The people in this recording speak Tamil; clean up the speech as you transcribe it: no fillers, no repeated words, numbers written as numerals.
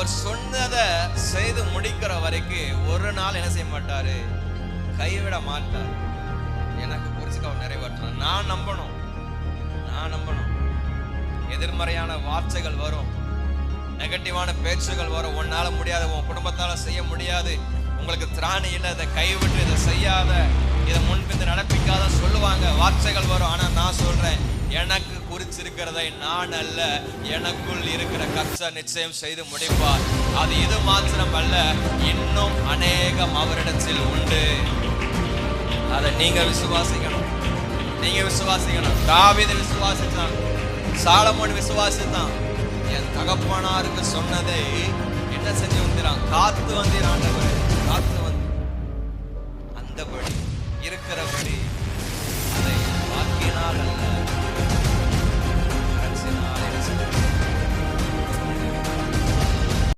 அவர் சொன்னதை செய்து முடிக்கிற வரைக்கும் ஒரு நாள் என்ன செய்ய மாட்டாரு, கைவிட மாட்டார். எனக்கு குறிச்சு அவர் நிறைவேற்றார். நான் நம்பணும். எதிர்மறையான வார்த்தைகள் வரும், நெகட்டிவான பேச்சுகள் வரும். உன்னால முடியாது, உன் குடும்பத்தால செய்ய முடியாது, உங்களுக்கு திராணி இல்லை, இதை கைவிட்டு, இதை செய்யாத, இதை முன்பிந்து நடப்பிக்காத சொல்லுவாங்க, வார்த்தைகள் வரும். ஆனா நான் சொல்றேன், எனக்கு குறிச்சிருக்கிறதை நான் அல்ல, எனக்குள் இருக்கிற கர்த்தர் நிச்சயம் செய்து முடிப்பார். அது இது மாத்திரம் அல்ல, இன்னும் அநேகம் அவரிடத்தில் உண்டு. அதை நீங்க விசுவாசிக்கணும். தாவீது விசுவாசித்தான், சாலமோன் விசுவாசித்தான். என் தகப்பனாருக்கு சொன்னதை என்ன செஞ்சு வந்தான், காத்து வந்தீர் ஆண்டவரே, காத்து வந்து அந்தபடி இருக்கிறபடி